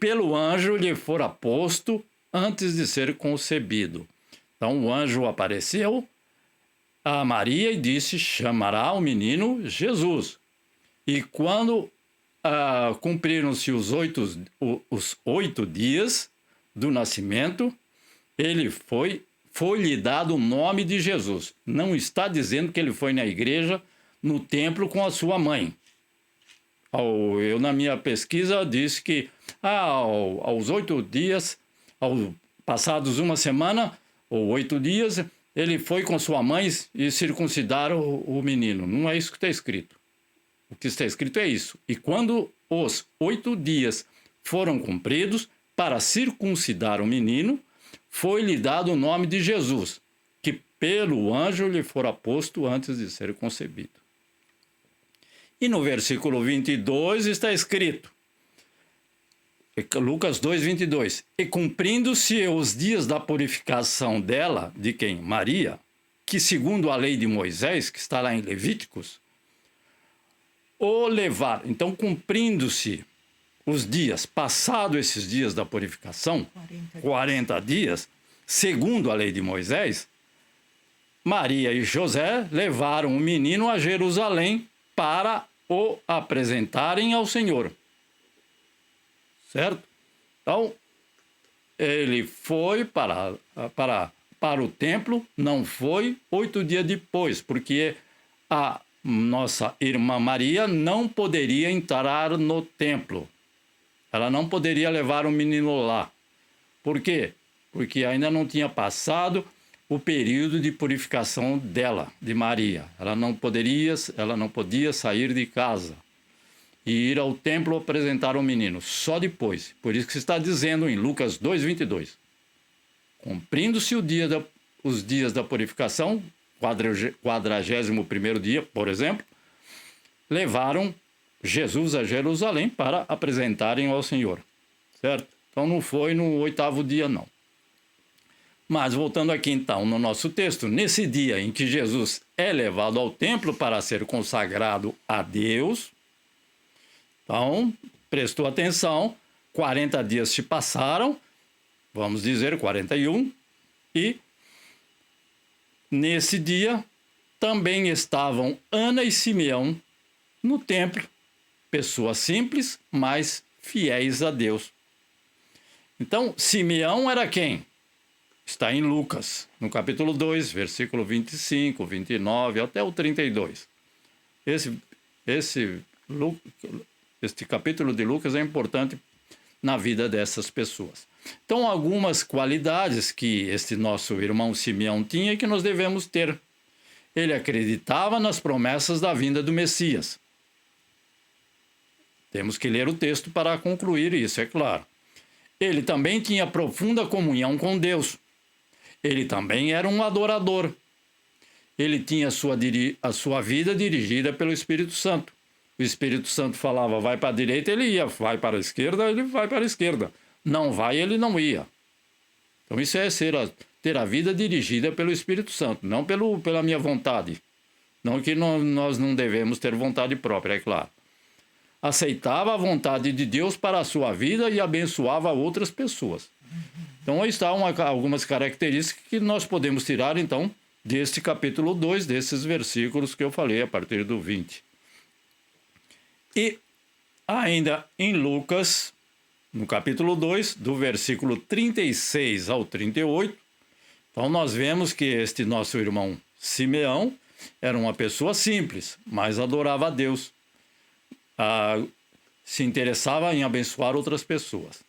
pelo anjo lhe fora posto antes de ser concebido. Então o anjo apareceu a Maria e disse, chamará o menino Jesus. E quando cumpriram-se os 8 dias do nascimento, foi-lhe dado o nome de Jesus. Não está dizendo que ele foi na igreja, no templo com a sua mãe. Eu, na minha pesquisa, disse que aos 8 dias, passados uma semana, ou 8 dias, ele foi com sua mãe e circuncidaram o menino. Não é isso que está escrito. O que está escrito é isso. E quando os 8 dias foram cumpridos para circuncidar o menino, foi-lhe dado o nome de Jesus, que pelo anjo lhe fora posto antes de ser concebido. E no versículo 22 está escrito, Lucas 2, 22, e cumprindo-se os dias da purificação dela, de quem? Maria, que segundo a lei de Moisés, que está lá em Levíticos, o levar. Então, cumprindo-se os dias, passado esses dias da purificação, 40 dias, segundo a lei de Moisés, Maria e José levaram o menino a Jerusalém para o apresentarem ao Senhor. Certo? Então, ele foi para o templo, não foi 8 dias depois, porque a nossa irmã Maria não poderia entrar no templo. Ela não poderia levar o menino lá. Por quê? Porque ainda não tinha passado o período de purificação dela, de Maria. Ela não podia sair de casa e ir ao templo apresentar o menino, só depois. Por isso que se está dizendo em Lucas 2, 22. Cumprindo-se os dias da purificação, 41º dia, por exemplo, levaram Jesus a Jerusalém para apresentarem ao Senhor, certo? Então não foi no 8º dia, não. Mas voltando aqui então no nosso texto, nesse dia em que Jesus é levado ao templo para ser consagrado a Deus, então prestou atenção, 40 dias se passaram vamos dizer 41, e nesse dia também estavam Ana e Simeão no templo, pessoas simples, mas fiéis a Deus. Então, Simeão era quem? Está em Lucas, no capítulo 2, versículo 25, 29 até o 32. Este capítulo de Lucas é importante na vida dessas pessoas. Então, algumas qualidades que este nosso irmão Simeão tinha e que nós devemos ter. Ele acreditava nas promessas da vinda do Messias. Temos que ler o texto para concluir isso, é claro. Ele também tinha profunda comunhão com Deus. Ele também era um adorador. Ele tinha a sua vida dirigida pelo Espírito Santo. O Espírito Santo falava, vai para a direita, ele ia. Vai para a esquerda, ele vai para a esquerda. Não vai, ele não ia. Então isso é ter a vida dirigida pelo Espírito Santo, não pela minha vontade. Não que nós não devemos ter vontade própria, é claro. Aceitava a vontade de Deus para a sua vida e abençoava outras pessoas. Então, aí estão algumas características que nós podemos tirar, então, deste capítulo 2, desses versículos que eu falei a partir do 20. E ainda em Lucas, no capítulo 2, do versículo 36 ao 38, então nós vemos que este nosso irmão Simeão era uma pessoa simples, mas adorava a Deus. Se interessava em abençoar outras pessoas.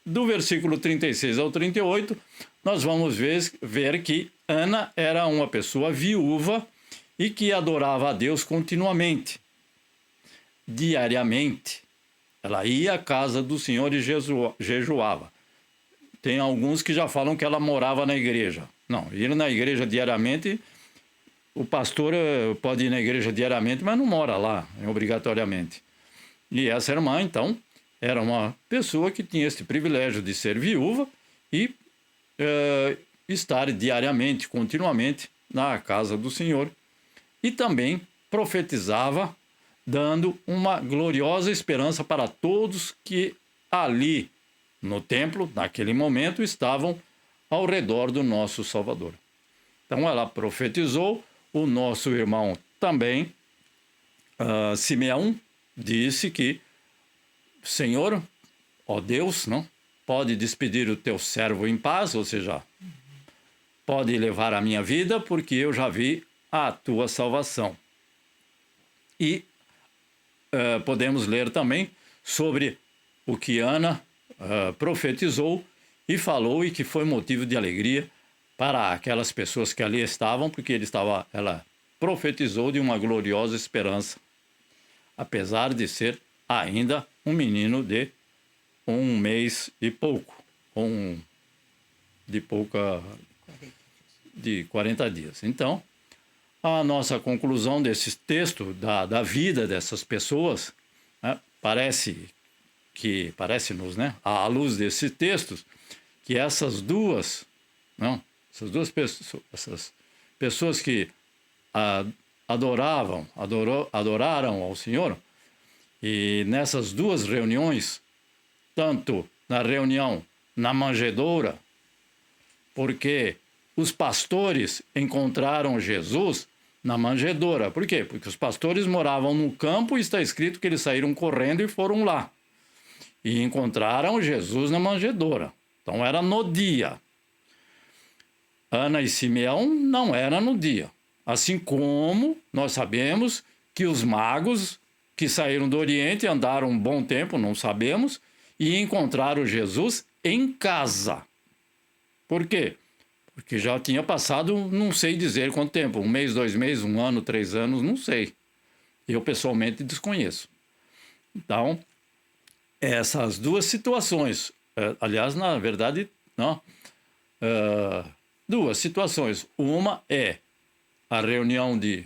Do versículo 36 ao 38, nós vamos ver que Ana era uma pessoa viúva e que adorava a Deus continuamente, diariamente. Ela ia à casa do Senhor e jejuava. Tem alguns que já falam que ela morava na igreja. Não, ir na igreja diariamente, o pastor pode ir na igreja diariamente, mas não mora lá, obrigatoriamente. E essa irmã, então, era uma pessoa que tinha esse privilégio de ser viúva e estar diariamente, continuamente, na casa do Senhor. E também profetizava, dando uma gloriosa esperança para todos que ali, no templo, naquele momento, estavam ao redor do nosso Salvador. Então, ela profetizou. O nosso irmão também, Simeão, disse que, Senhor, ó Deus, não, pode despedir o teu servo em paz, ou seja, pode levar a minha vida, porque eu já vi a tua salvação. E podemos ler também sobre o que Ana profetizou e falou e que foi motivo de alegria para aquelas pessoas que ali estavam, porque ela profetizou de uma gloriosa esperança, apesar de ser ainda um menino de 1 mês e pouco, de 40 dias. Então, a nossa conclusão desse texto, da vida dessas pessoas, né, parece-nos, né, à luz desses textos, que essas duas pessoas que adoraram ao Senhor, e nessas duas reuniões, tanto na reunião na manjedoura, porque os pastores encontraram Jesus na manjedoura. Por quê? Porque os pastores moravam no campo e está escrito que eles saíram correndo e foram lá. E encontraram Jesus na manjedoura. Então era no dia. Ana e Simeão não era no dia. Assim como nós sabemos que os magos que saíram do Oriente andaram um bom tempo, não sabemos, e encontraram Jesus em casa. Por quê? Porque já tinha passado, não sei dizer quanto tempo, 1 mês, 2 meses, 1 ano, 3 anos, não sei. Eu pessoalmente desconheço. Então, essas duas situações, aliás, na verdade, não, duas situações. Uma é a reunião de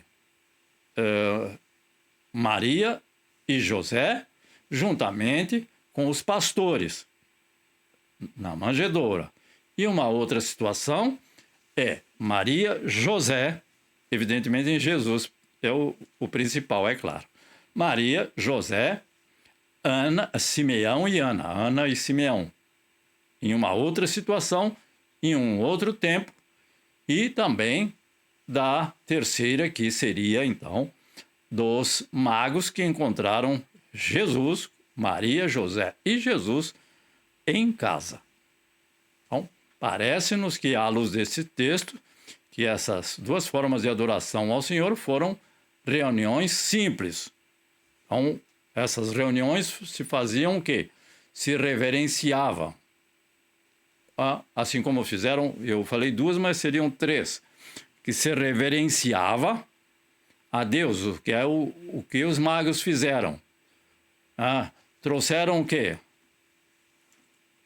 Maria e José, juntamente com os pastores, na manjedoura. E uma outra situação é Maria, José, evidentemente em Jesus é o principal, é claro. Maria, José, Ana, Simeão e Ana e Simeão, em uma outra situação, em um outro tempo, e também da terceira, que seria, então, dos magos que encontraram Jesus, Maria, José e Jesus em casa. Então, parece-nos que, à luz desse texto, que essas duas formas de adoração ao Senhor foram reuniões simples. Então, essas reuniões se faziam o quê? Se reverenciavam. Assim como fizeram, eu falei duas, mas seriam três. Que se reverenciava a Deus, o que é o que os magos fizeram. Trouxeram o quê?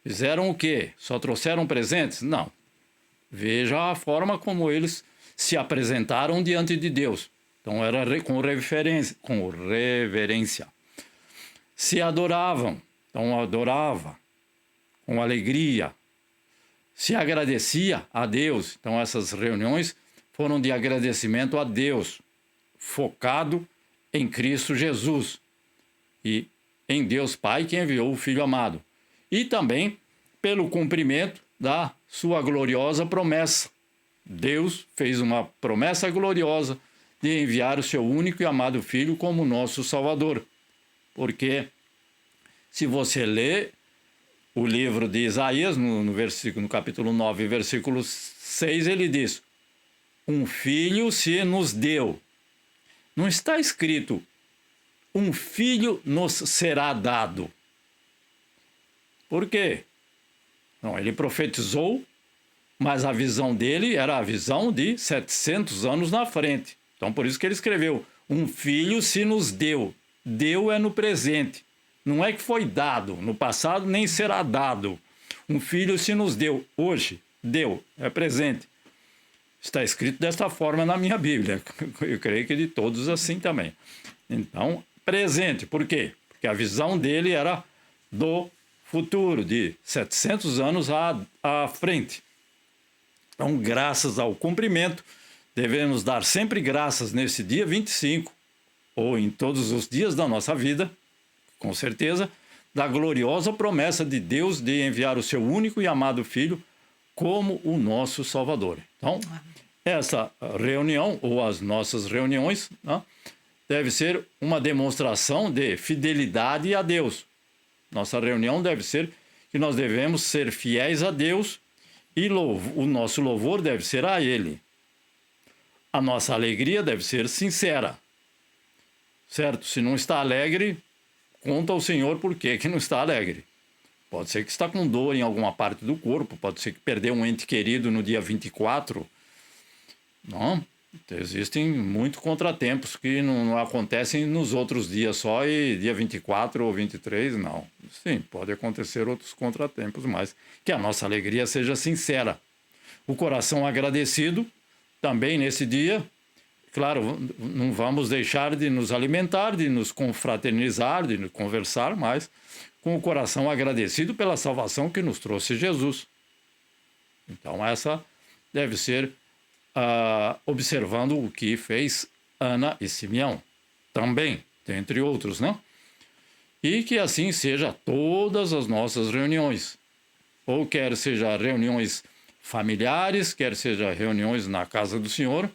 Fizeram o quê? Só trouxeram presentes? Não. Veja a forma como eles se apresentaram diante de Deus. Então era com reverência. Se adoravam, então adorava com alegria. Se agradecia a Deus, então essas reuniões foram de agradecimento a Deus, focado em Cristo Jesus e em Deus Pai que enviou o Filho amado. E também pelo cumprimento da sua gloriosa promessa. Deus fez uma promessa gloriosa de enviar o seu único e amado Filho como nosso Salvador. Porque se você lê o livro de Isaías, no capítulo 9, versículo 6, ele diz: um filho se nos deu. Não está escrito, um filho nos será dado. Por quê? Não, ele profetizou, mas a visão dele era a visão de 700 anos na frente. Então, por isso que ele escreveu, um filho se nos deu. Deu é no presente. Não é que foi dado, no passado nem será dado. Um filho se nos deu. Hoje, deu, é presente. Está escrito desta forma na minha Bíblia. Eu creio que de todos assim também. Então, presente. Por quê? Porque a visão dele era do futuro, de 700 anos à frente. Então, graças ao cumprimento, devemos dar sempre graças nesse dia 25, ou em todos os dias da nossa vida, com certeza, da gloriosa promessa de Deus de enviar o seu único e amado Filho como o nosso Salvador. Então, essa reunião, ou as nossas reuniões, né, deve ser uma demonstração de fidelidade a Deus. Nossa reunião deve ser que nós devemos ser fiéis a Deus e o nosso louvor deve ser a Ele. A nossa alegria deve ser sincera. Certo? Se não está alegre, conta ao Senhor por que não está alegre. Pode ser que está com dor em alguma parte do corpo, pode ser que perdeu um ente querido no dia 24. Não, existem muitos contratempos que não acontecem nos outros dias só e dia 24 ou 23, não. Sim, pode acontecer outros contratempos, mas que a nossa alegria seja sincera. O coração agradecido também nesse dia, claro, não vamos deixar de nos alimentar, de nos confraternizar, de nos conversar, mas com o coração agradecido pela salvação que nos trouxe Jesus. Então essa deve ser observando o que fez Ana e Simeão, também, entre outros, né? E que assim seja todas as nossas reuniões, ou quer seja reuniões familiares, quer seja reuniões na casa do Senhor,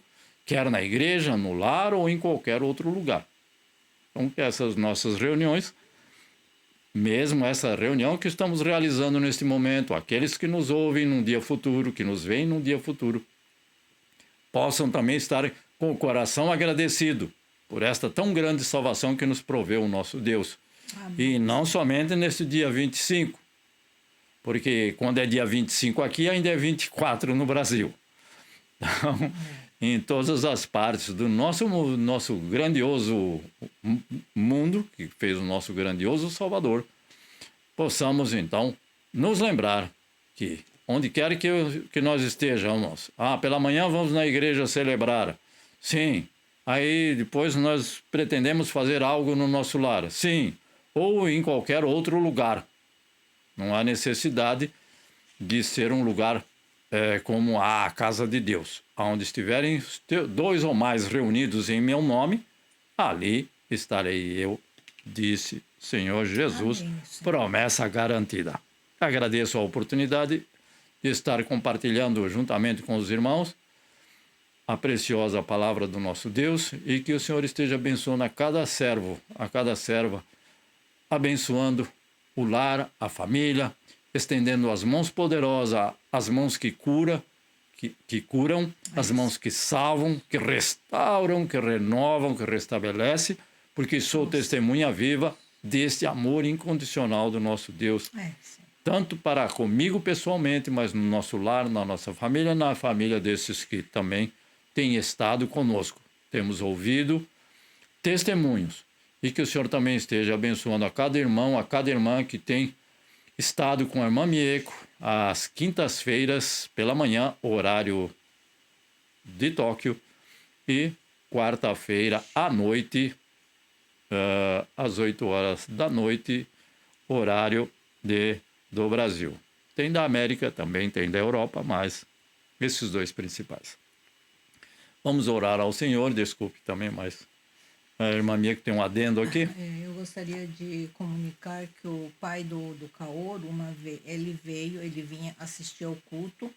quer na igreja, no lar ou em qualquer outro lugar. Então, que essas nossas reuniões, mesmo essa reunião que estamos realizando neste momento, aqueles que nos ouvem num dia futuro, que nos veem num dia futuro, possam também estar com o coração agradecido por esta tão grande salvação que nos proveu o nosso Deus. Amém. E não somente nesse dia 25, porque quando é dia 25 aqui, ainda é 24 no Brasil. Então, em todas as partes do nosso grandioso mundo, que fez o nosso grandioso Salvador, possamos, então, nos lembrar que onde quer que nós estejamos, pela manhã vamos na igreja celebrar. Sim. Aí depois nós pretendemos fazer algo no nosso lar. Sim. Ou em qualquer outro lugar. Não há necessidade de ser um lugar como a casa de Deus. Onde estiverem 2 ou mais reunidos em meu nome, ali estarei eu, disse Senhor Jesus. Amém, Senhor. Promessa garantida. agradeço a oportunidade de estar compartilhando juntamente com os irmãos a preciosa palavra do nosso Deus e que o Senhor esteja abençoando a cada servo, a cada serva, abençoando o lar, a família, estendendo as mãos poderosas, as mãos que curam, as mãos que salvam, que restauram, que renovam, que restabelecem, porque sou testemunha viva deste amor incondicional do nosso Deus, tanto para comigo pessoalmente, mas no nosso lar, na nossa família, na família desses que também têm estado conosco. Temos ouvido testemunhos e que o Senhor também esteja abençoando a cada irmão, a cada irmã que tem estado com a irmã Mieko às quintas-feiras pela manhã, horário de Tóquio, e quarta-feira à noite, às 8 horas da noite, horário do Brasil. Tem da América também, tem da Europa, mas esses dois principais. Vamos orar ao Senhor, desculpe também, mas a irmã Mieko tem um adendo aqui. Eu gostaria de comunicar que o pai do Kaoru, uma vez, ele vinha assistir ao culto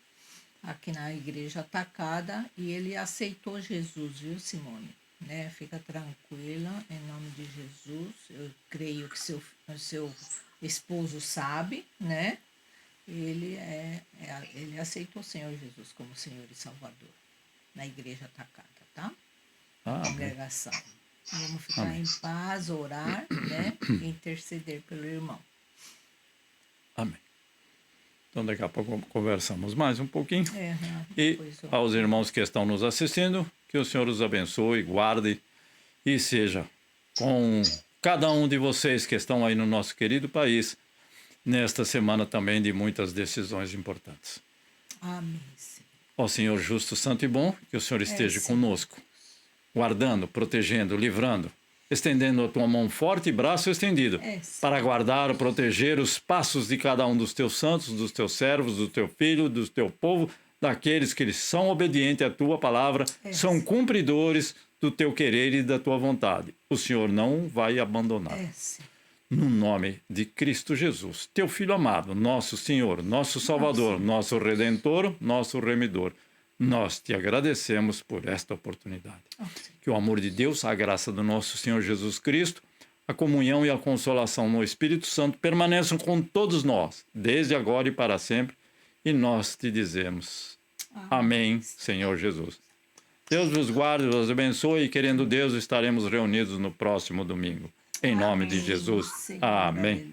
aqui na igreja Atacada e ele aceitou Jesus, viu, Simone? Né? Fica tranquila, em nome de Jesus. Eu creio que seu esposo sabe, né? Ele aceitou o Senhor Jesus como Senhor e Salvador na igreja Atacada, tá? Na congregação. Vamos ficar em paz, orar, né? E interceder pelo irmão. Amém. Então, daqui a pouco conversamos mais um pouquinho. E Depois aos irmãos que estão nos assistindo, que o Senhor os abençoe, guarde e seja com cada um de vocês que estão aí no nosso querido país, nesta semana também de muitas decisões importantes. Amém. Ó Senhor justo, santo e bom, que o Senhor esteja conosco, guardando, protegendo, livrando, estendendo a tua mão forte e braço estendido, para guardar, proteger os passos de cada um dos teus santos, dos teus servos, do teu filho, do teu povo, daqueles que são obedientes à tua palavra, são cumpridores do teu querer e da tua vontade. O Senhor não vai abandonar. No nome de Cristo Jesus, teu Filho amado, nosso Senhor, nosso Salvador, nosso Redentor, nosso Remidor, nós te agradecemos por esta oportunidade. Que o amor de Deus, a graça do nosso Senhor Jesus Cristo, a comunhão e a consolação no Espírito Santo permaneçam com todos nós, desde agora e para sempre. E nós te dizemos, amém, Senhor Jesus. Deus vos guarde, vos abençoe e, querendo Deus, estaremos reunidos no próximo domingo. Em nome de Jesus. Amém.